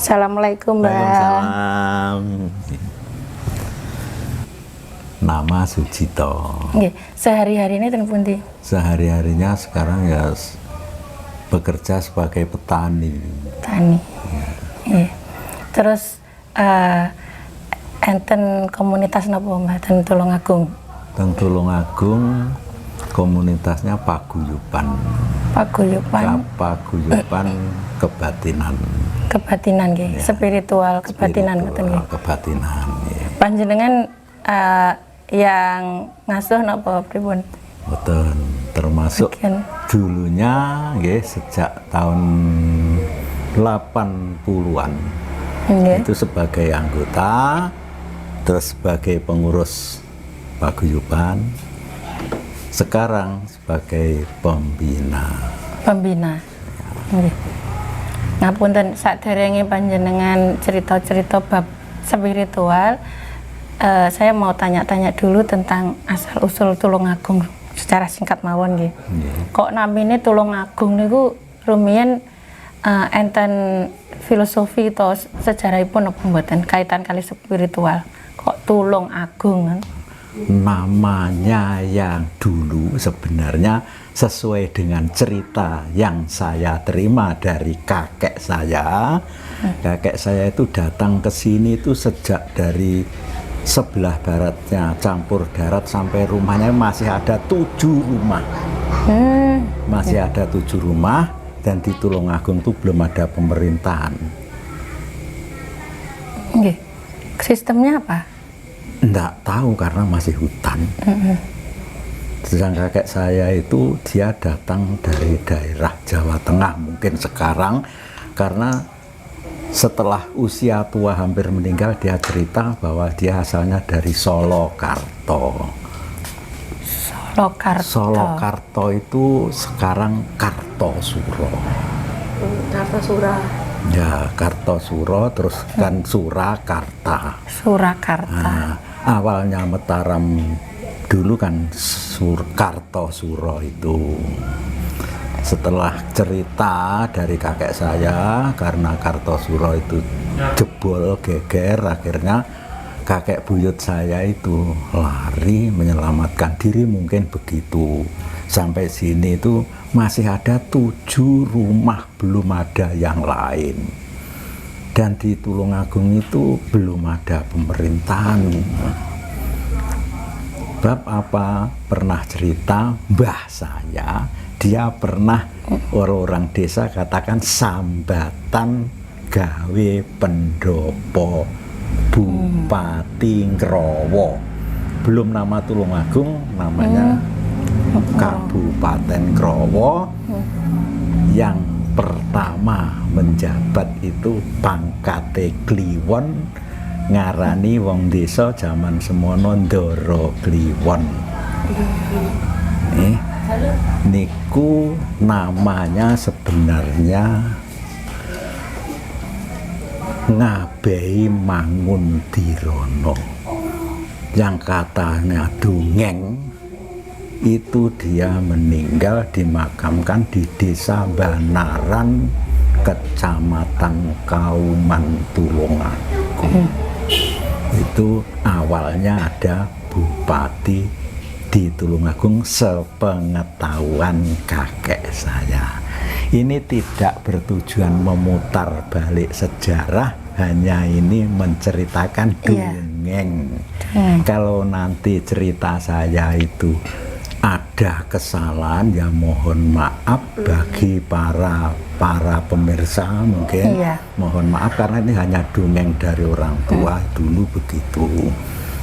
Assalamualaikum, Mbak. Waalaikumsalam. Nama Sujito. Sehari-hari ini ten pundi? Sehari-harinya sekarang ya bekerja sebagai petani. Tani. Iya. Terus enten komunitas napa, Mbak? Ten Tulungagung. Ten Tulungagung komunitasnya paguyuban. Paguyuban. Paguyuban kebatinan. Kebatinan nggih, Ya. Spiritual kebatinan ngoten nggih. Kebatinan. Ya. Panjenengan yang ngasuh napa pripun? Betul. Termasuk Bagian. dulunya nggih sejak tahun 80-an. Nggih. Itu sebagai anggota, terus sebagai pengurus paguyuban, sekarang sebagai pembina. Pembina. Nggih. Ngapunten saderenge panjenengan cerita-cerita bab spiritual, saya mau tanya-tanya dulu tentang asal-usul Tulungagung secara singkat mawon nggih. Kok namine Tulungagung niku rumiyin enten filosofi atau sejarahipun apa mboten kaitan kali spiritual? Kok Tulungagung kan? Namanya yang dulu sebenarnya sesuai dengan cerita yang saya terima dari kakek saya. Kakek saya itu datang ke sini itu sejak dari sebelah baratnya campur darat sampai rumahnya masih ada 7 rumah. Masih ada 7 rumah dan di Tulungagung itu belum ada pemerintahan. Nggih. Sistemnya apa? Enggak tahu karena masih hutan. Sedang kakek saya itu dia datang dari daerah Jawa Tengah mungkin sekarang, karena setelah usia tua hampir meninggal dia cerita bahwa dia asalnya dari Solokarto. Solokarto. Solokarto itu sekarang Kartosuro. Kartosura. Ya, Kartosuro terus kan Surakarta. Surakarta. Nah, awalnya Mataram dulu kan Kartosuro itu. Setelah cerita dari kakek saya, karena Kartosuro itu jebol geger, akhirnya kakek buyut saya itu lari menyelamatkan diri, mungkin begitu. Sampai sini itu masih ada 7 rumah, belum ada yang lain. Dan di Tulungagung itu belum ada pemerintahan. Bab apa pernah cerita mbah saya, dia pernah orang-orang desa katakan sambatan gawe pendopo Bupati Ngrowo. Belum nama Tulungagung, namanya Kabupaten Ngrowo. Yang pertama menjabat itu pangkate Kliwon, ngarani wong desa zaman semono Ndoro Kliwon. Niku namanya sebenarnya Ngabehi Mangundirono, yang katanya dongeng. Itu dia meninggal dimakamkan di Desa Banaran, Kecamatan Kauman, Tulungagung. Itu awalnya ada bupati di Tulungagung sepengetahuan kakek saya. Ini tidak bertujuan memutar balik sejarah, hanya ini menceritakan dongeng. Kalau nanti cerita saya itu ada kesalahan, ya mohon maaf bagi para pemirsa mungkin. Mohon maaf karena ini hanya dongeng dari orang tua dulu begitu.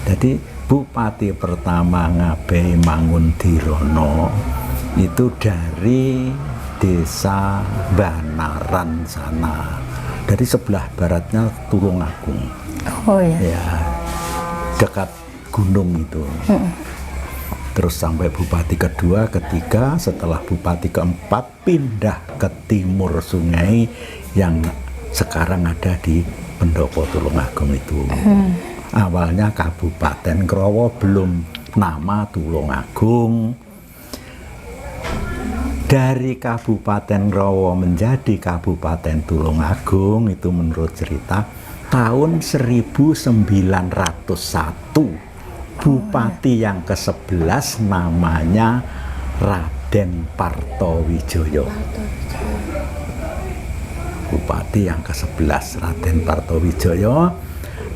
Jadi bupati pertama Ngabehi Mangundirono itu dari Desa Banaran sana, dari sebelah baratnya Tulungagung. Oh ya. Ya, dekat gunung itu. Terus sampai bupati kedua, ketiga, setelah bupati keempat pindah ke timur sungai yang sekarang ada di Pendopo Tulungagung itu. Awalnya Kabupaten Ngrowo, belum nama Tulungagung. Dari Kabupaten Rowo menjadi Kabupaten Tulungagung itu menurut cerita tahun 1901. Bupati yang ke-11 namanya Raden Partowijoyo. Bupati yang ke-11 Raden Partowijoyo,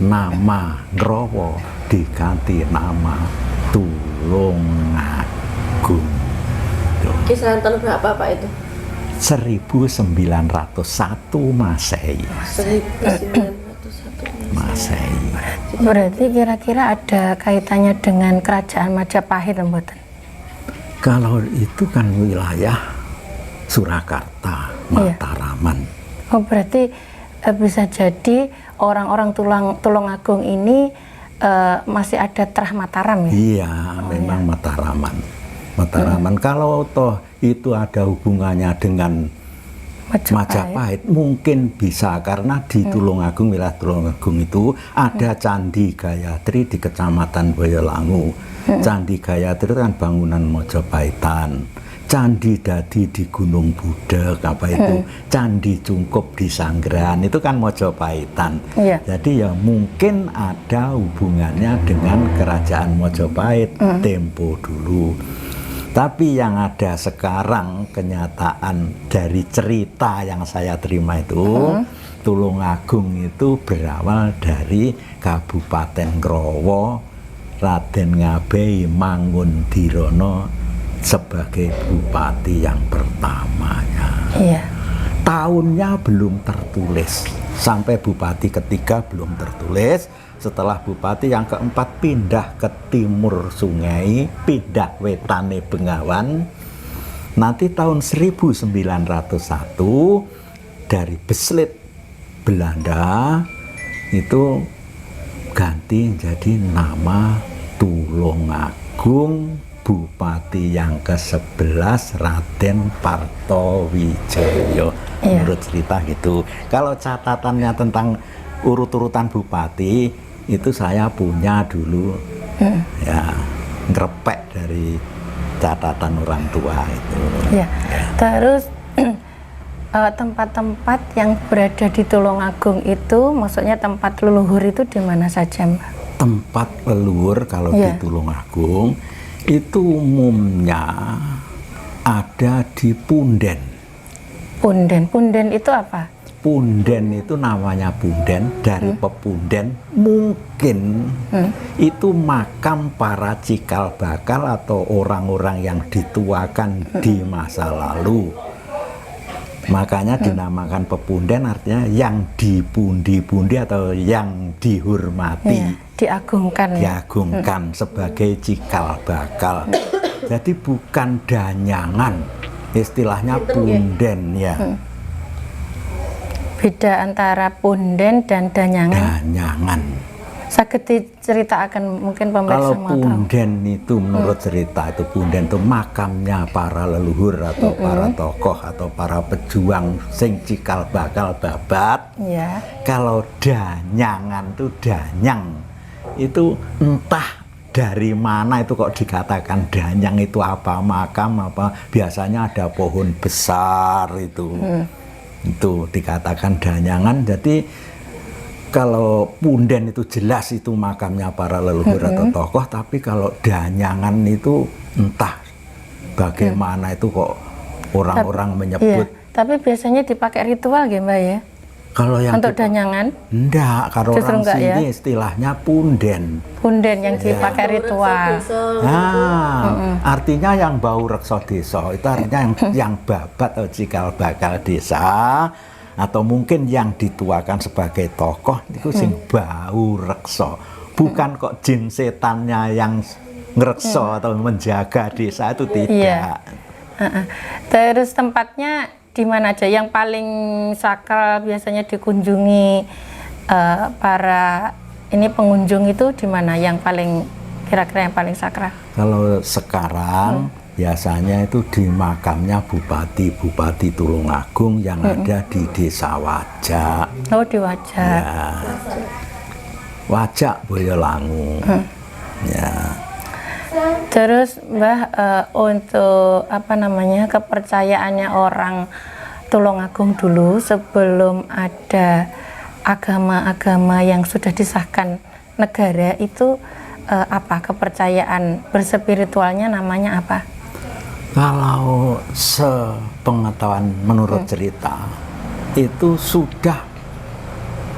nama Rowo diganti nama Tulungagung. Kisaran tahun berapa Pak itu? 1901 Masehi. 1901 Masehi. Berarti kira-kira ada kaitannya dengan kerajaan Majapahit, mboten? Kalau itu kan wilayah Surakarta, Mataraman. Oh, berarti bisa jadi orang-orang Tulungagung ini masih ada terah Mataram ya? Iya, memang Mataraman. Mataraman. Kalau toh itu ada hubungannya dengan Majapahit, mungkin bisa, karena di Tulungagung, wilayah Tulungagung itu ada Candi Gayatri di Kecamatan Boyolangu. Candi Gayatri kan bangunan Majapahitan. Candi Dadi di Gunung Budek, apa itu? Candi Cungkup di Sanggeran, itu kan Majapahitan. Jadi ya mungkin ada hubungannya dengan kerajaan Majapahit tempo dulu. Tapi yang ada sekarang, kenyataan dari cerita yang saya terima itu, Tulungagung itu berawal dari Kabupaten Rowo, Raden Ngabei Mangundirono sebagai bupati yang pertamanya. Tahunnya belum tertulis, sampai bupati ketiga belum tertulis. Setelah bupati yang keempat pindah ke timur sungai, pindah wetane Bengawan. Nanti tahun 1901 dari Beslit Belanda itu ganti jadi nama Tulungagung. Bupati yang ke-11 Raden Partowijoyo. Menurut cerita gitu. Kalau catatannya tentang urut-urutan bupati itu saya punya dulu, ya ngerepek dari catatan orang tua itu. Terus tempat-tempat yang berada di Tulungagung itu, maksudnya tempat leluhur itu di mana saja, Mbak? Tempat leluhur kalau di Tulungagung itu umumnya ada di Punden. Punden itu apa? Punden itu namanya Punden dari pepunden, mungkin itu makam para cikal bakal atau orang-orang yang dituakan di masa lalu. Makanya dinamakan pepunden, artinya yang dipundi-pundi atau yang dihormati, diagungkan sebagai cikal bakal. Jadi bukan danyangan, istilahnya punden ya. Beda antara punden dan danyangan. Saged diceritakan mungkin pemirsa mau tahu. Kalau punden itu menurut cerita itu, punden itu makamnya para leluhur atau para tokoh atau para pejuang sing cikal bakal babat. Kalau danyangan itu, danyang itu entah dari mana itu kok dikatakan danyang, itu apa makam apa, biasanya ada pohon besar itu. Itu dikatakan danyangan. Jadi kalau punden itu jelas itu makamnya para leluhur atau tokoh, tapi kalau danyangan itu entah bagaimana itu kok orang-orang menyebut. Tapi biasanya dipakai ritual ya, Mbak ya? Kalau yang untuk danyangan? Enggak, kalau orang sini istilahnya punden. Punden yang dipakai ritual. Nah, artinya yang bau rekso desa, itu artinya yang babat atau cikal bakal desa, atau mungkin yang dituakan sebagai tokoh itu sing bau rekso. Bukan kok jin setannya yang ngerekso atau menjaga desa, itu tidak. Terus tempatnya di mana aja yang paling sakral biasanya dikunjungi para ini pengunjung itu di mana, yang paling kira-kira yang paling sakral? Kalau sekarang biasanya itu di makamnya Bupati Tulungagung yang ada di Desa Wajak. Oh, di Wajak. Ya. Wajak Boyolangu. Ya. Terus Mbah, untuk apa namanya kepercayaannya orang Tulungagung dulu sebelum ada agama-agama yang sudah disahkan negara itu apa kepercayaan berspiritualnya namanya apa? Kalau sepengetahuan menurut cerita itu sudah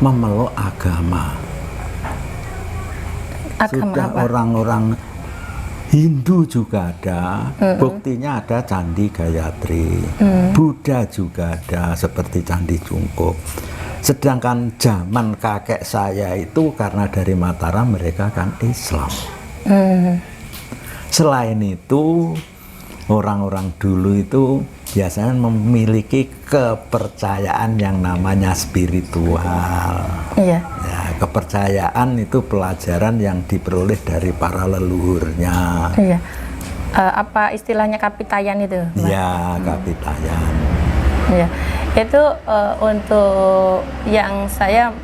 memeluk agama. Sudah Apa? orang-orang Hindu juga ada, buktinya ada Candi Gayatri, Buddha juga ada seperti Candi Jungkook. Sedangkan zaman kakek saya itu karena dari Mataram mereka kan Islam. Selain itu orang-orang dulu itu biasanya memiliki kepercayaan yang namanya spiritual. Iya. Ya, kepercayaan itu pelajaran yang diperoleh dari para leluhurnya. Iya. Apa istilahnya kapitayan itu, Mbak? Ya, kapitayan. Iya. Itu untuk yang saya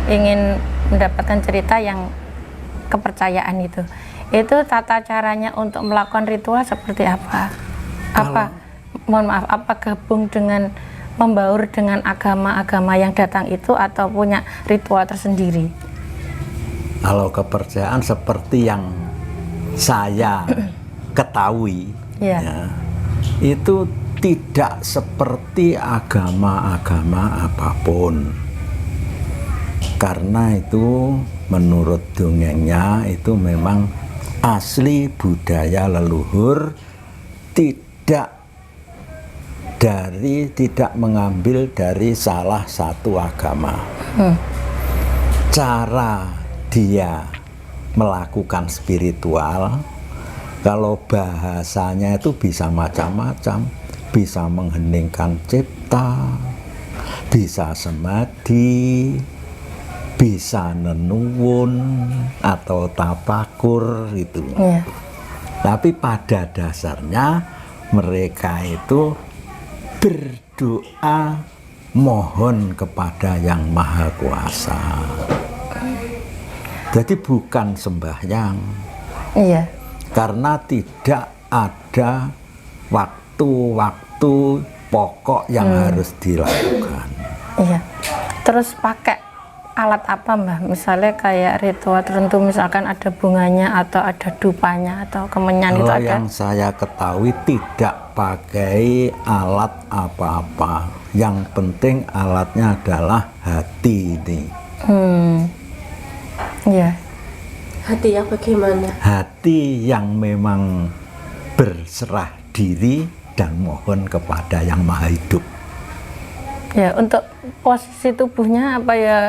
ingin mendapatkan cerita yang kepercayaan itu. Itu tata caranya untuk melakukan ritual seperti apa? Mohon maaf, apa gabung dengan membaur dengan agama-agama yang datang itu atau punya ritual tersendiri? Kalau kepercayaan seperti yang saya ketahui, Iya. ya, itu tidak seperti agama-agama apapun. Karena itu menurut dongengnya itu memang asli budaya leluhur, tidak mengambil dari salah satu agama. Cara dia melakukan spiritual, kalau bahasanya itu bisa macam-macam, bisa mengheningkan cipta, bisa samadhi, bisa nenuwun atau tapakur itu. Iya. Tapi pada dasarnya mereka itu berdoa mohon kepada Yang Maha Kuasa. Jadi bukan sembahyang. Iya. Karena tidak ada waktu-waktu pokok yang harus dilakukan. Iya. Terus pakai alat apa, Mbah? Misalnya kayak ritual tertentu, misalkan ada bunganya atau ada dupanya atau kemenyan itu Kalau ada? yang saya ketahui tidak pakai alat apa-apa. Yang penting alatnya adalah hati ini. Iya. Hati yang bagaimana? Hati yang memang berserah diri dan mohon kepada Yang Maha Hidup. Ya, untuk posisi tubuhnya apa ya?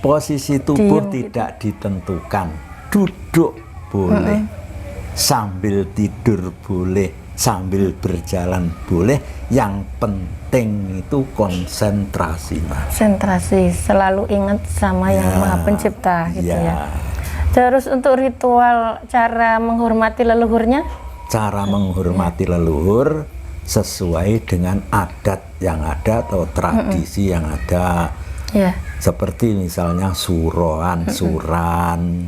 Posisi tubuh Diem tidak ditentukan. Duduk boleh, sambil tidur boleh, sambil berjalan boleh. Yang penting itu konsentrasi, Mbak. Konsentrasi, selalu ingat sama Yang Maha Pencipta gitu ya. Terus untuk ritual cara menghormati leluhurnya? Cara menghormati leluhur sesuai dengan adat yang ada atau tradisi yang ada. Ya. Seperti misalnya suroan, suran,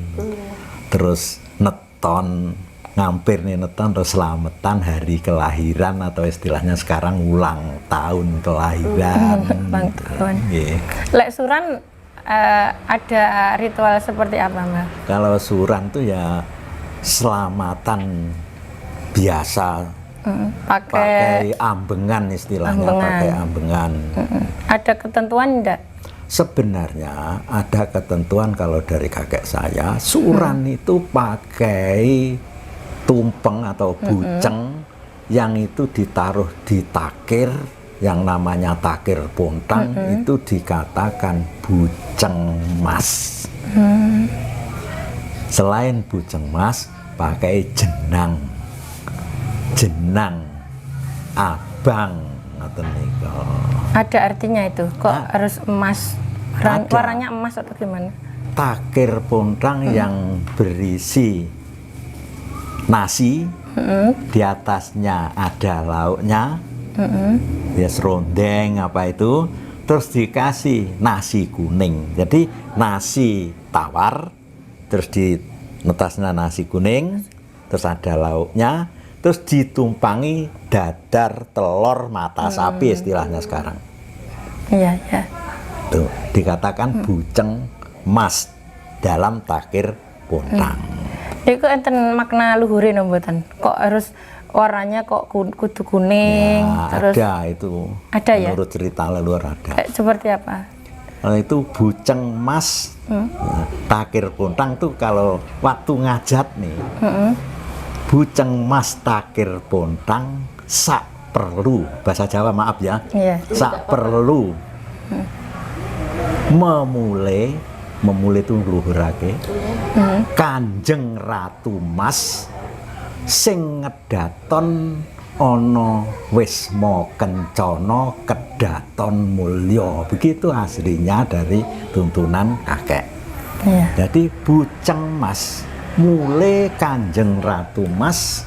terus neton, ngampir nih neton, terus selametan hari kelahiran atau istilahnya sekarang ulang tahun kelahiran. Ulang tahun. Nggih. Lek suran ada ritual seperti apa, Mbak? Kalau suran tuh ya selamatan biasa, pakai ambengan istilahnya, pakai ambengan. Ada ketentuan enggak? Sebenarnya ada ketentuan kalau dari kakek saya, suran itu pakai tumpeng atau buceng yang itu ditaruh di takir, yang namanya takir pontang, itu dikatakan buceng mas. Selain buceng mas, pakai jenang, jenang abang atau nika. Ada artinya itu? Kok harus emas? Ada. Warnanya emas atau gimana? Takir pontang yang berisi nasi, di atasnya ada lauknya, ya serondeng apa itu, terus dikasih nasi kuning. Jadi nasi tawar, terus di atasnya nasi kuning, terus ada lauknya, terus ditumpangi dadar, telur, mata sapi istilahnya sekarang. Iya, ya. Tuh, dikatakan buceng mas dalam takir pontang. Iku enten makna luhure no mboten? Kok harus warnanya kok kudu kuning Ya, terus ada itu. Ada ya? Menurut cerita leluhur ada. kayak seperti apa? Itu buceng mas takir pontang tuh kalau waktu ngajat nih. Buceng mas takir pontang sak perlu, bahasa Jawa maaf ya. Iya. Sak perlu memulai itu ngluhurake Kanjeng Ratu Mas sing ngedaton ana wisma kencana kedaton mulya. Begitu aslinya dari tuntunan kakek. Iya. Jadi buceng mas mulai Kanjeng Ratu Mas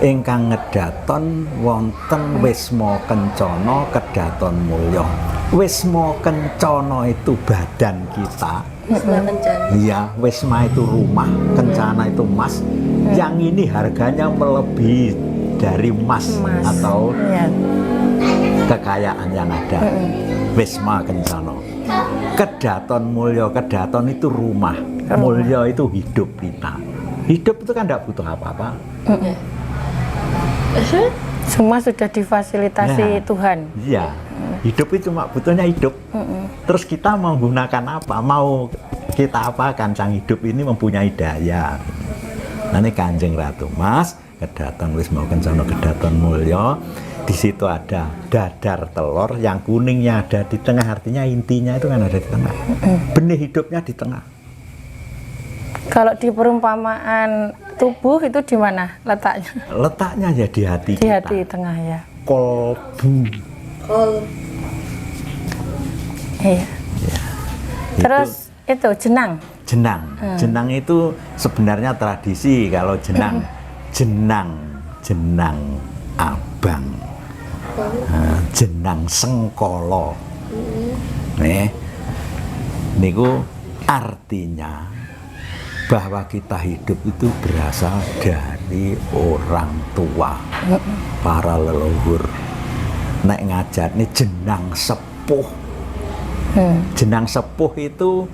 ingkang ngedaton wonten wisma kencana kedaton mulya. Wisma kencana itu badan kita. Wisma Kencana. Iya, wisma itu rumah, kencana itu emas. Yang ini harganya melebihi dari emas Emas. atau Iya. kekayaan yang ada. Wisma kencana. Kedaton mulya, kedaton itu rumah. Mulya itu hidup kita. Hidup itu kan tidak butuh apa-apa. Ya. Semua sudah difasilitasi Ya. Tuhan. Iya. Hidup itu cuma butuhnya hidup. Terus kita mau menggunakan apa? Mau kita apakan? Sang hidup ini mempunyai daya. Nanti Kanjeng Ratu Mas kedaton wisma kencana kedaton mulya. Di situ ada dadar telur, yang kuningnya ada di tengah, artinya intinya itu kan ada di tengah. Benih hidupnya di tengah. Kalau di perumpamaan tubuh itu di mana letaknya? Letaknya ya di hati Di kita. hati tengah ya. Kolbu. Kol. Iya. Terus itu jenang. Jenang. Jenang itu sebenarnya tradisi. Kalau jenang, jenang abang, jenang sengkolo. Nih, niku artinya bahwa kita hidup itu berasal dari orang tua, para leluhur. Nek ngajat nih jenang sepuh. Jenang sepuh itu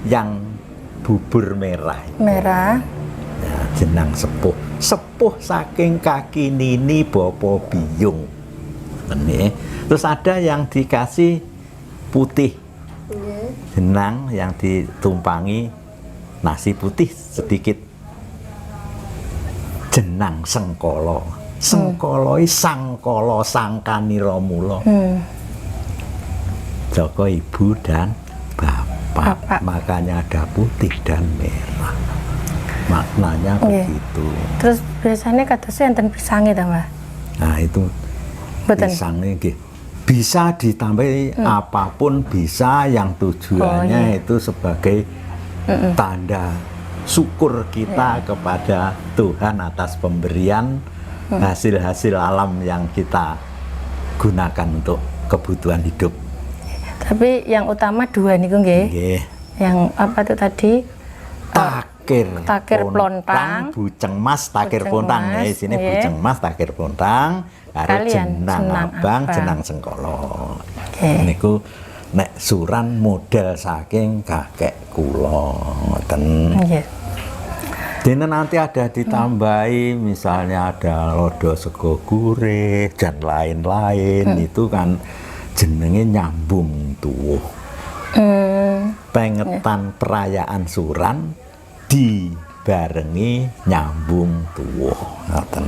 yang bubur merah. Merah. Ya, jenang sepuh. Sepuh saking kaki nini bopo biyung. Ini. Terus ada yang dikasih putih. Jenang yang ditumpangi nasi putih sedikit. Jenang sengkolo. Sengkoloi sangkolo sangkani romulo. Joko ibu dan bapak. Makanya ada putih dan merah. Maknanya begitu. Terus biasanya kadosnya enten pisange ta, Mbah? Nah, itu Betul. pisangnya nggih. Bisa ditambahi apapun bisa, yang tujuannya itu sebagai tanda syukur kita kepada Tuhan atas pemberian hasil-hasil alam yang kita gunakan untuk kebutuhan hidup. Tapi yang utama dua niku nggih. Nggih. Yang apa itu tadi? Takir plontang, buceng mas takir buceng pontang ya, mas, di sini nggih. buceng mas takir pontang karo Kalian jenang jenang abang, abang. jenang sengkolo. Nggih. Niku nek suran model saking kakek kula ngoten. Nggih. Dene nanti ada ditambahi misalnya ada lodo sego gurih dan lain-lain, itu kan jenenge nyambung tuwuh. Pengetan perayaan suran dibarengi nyambung tuwuh ngoten.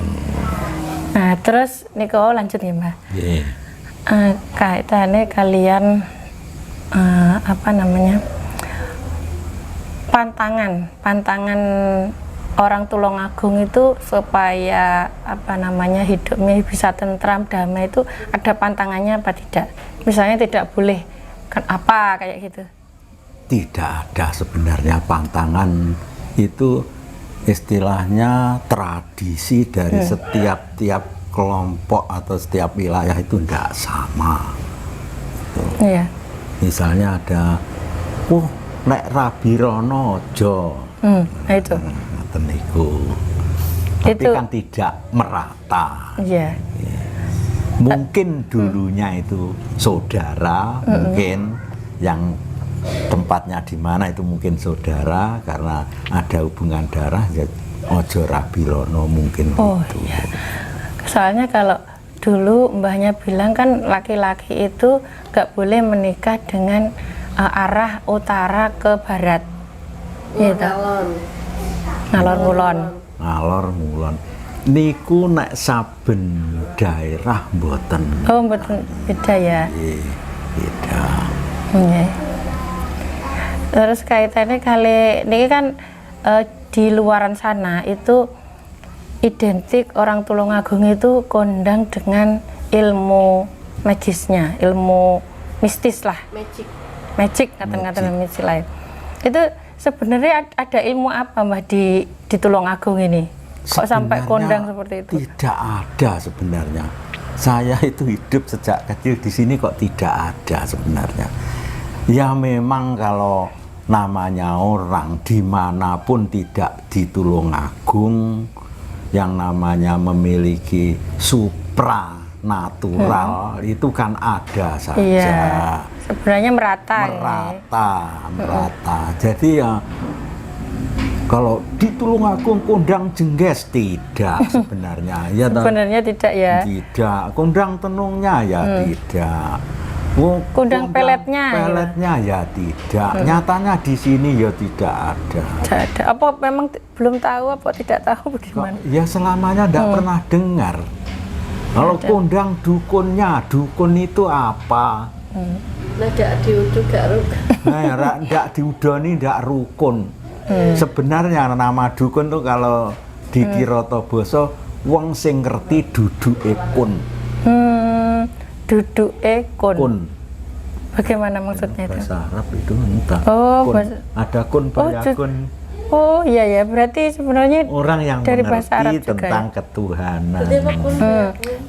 Nah, terus niku lanjut ya, Mbah. Nggih. Kaitannya kalian apa namanya? Pantangan orang Tulungagung itu supaya apa namanya hidupnya bisa tentram damai, itu ada pantangannya apa tidak? Misalnya tidak boleh kan apa kayak gitu. Tidak ada sebenarnya pantangan, itu istilahnya tradisi dari setiap kelompok atau setiap wilayah itu tidak sama. Iya. Misalnya ada, nek Rabi Rono ojo. Nah itu. Ngoten niku. Tapi Itu- kan tidak merata. Iya. Mungkin dulunya itu saudara, mungkin yang tempatnya di mana itu mungkin saudara karena ada hubungan darah ya ojo rabilono mungkin Oh gitu. iya. Soalnya kalau dulu mbahnya bilang kan laki-laki itu nggak boleh menikah dengan arah utara ke barat. Gitu. Ngalon. Ngalor ngulon. Ngalor ngulon. Niku nek saben daerah mboten. Oh, betul beda ya. Beda. Iya. Terus kaitannya kali ini kan di luaran sana itu identik orang Tulungagung itu kondang dengan ilmu magisnya, ilmu mistis lah, Magic. kata-kata mistis lain. Itu sebenarnya ada ilmu apa Mbah di Tulungagung ini? Kok sampai Sebenarnya kondang seperti itu? Tidak ada sebenarnya. Saya itu hidup sejak kecil di sini kok tidak ada sebenarnya. Ya memang kalau namanya orang dimanapun tidak di Tulungagung yang namanya memiliki supranatural itu kan ada saja. Iya, sebenarnya merata. Ya. Merata. Jadi ya kalau di Tulungagung kondang jengges tidak sebenarnya. Ya toh? Sebenarnya tidak ya. Tidak. Kondang tenungnya ya tidak. Kondang peletnya, Peletnya ya tidak. Nyatanya di sini ya tidak ada. Tidak ada. Apa memang belum tahu apa tidak tahu bagaimana? Ya selamanya tidak pernah dengar. Kalau kondang dukunnya, dukun itu apa? Nah, dak diudu gak ruk. Nah, tidak diudoni, tidak rukun. Sebenarnya nama dukun tuh kalau di Kirotoboso, wong sing ngerti duduke kun. Duduke kun. Kun. Bagaimana maksudnya itu? Bahasa Arab itu entah. Oh, Kun. bahasa- Ada kun bayakun. Oh iya ya, berarti sebenarnya Orang yang dari bahasa Arab mengerti juga tentang ya? ketuhanan. Berarti apa pun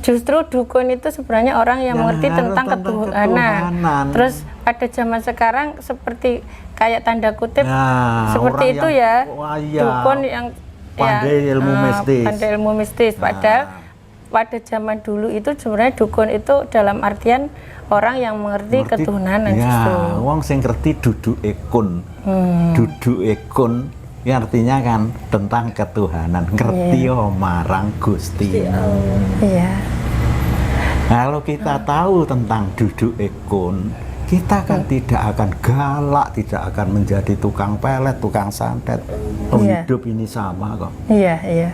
Justru dukun itu sebenarnya orang yang Yang mengerti harus tentang tentang ketuhanan. ketuhanan. Terus pada zaman sekarang seperti kayak tanda kutip Nah, seperti orang itu yang- ya. wah, iya. Dukun yang Pandai ilmu mistis. Pandai ilmu mistis. Padahal pada zaman dulu itu sebenarnya dukun itu dalam artian orang yang mengerti ketuhanan ya, justru. wong sing ngerti duduke kun. Duduke kun ya artinya kan tentang ketuhanan, ngerti marang Gusti. Iya. Kalau kita tahu tentang duduke kun, kita kan tidak akan galak, tidak akan menjadi tukang pelet, tukang santet. Oh, Iya. hidup ini sama kok. Iya, iya.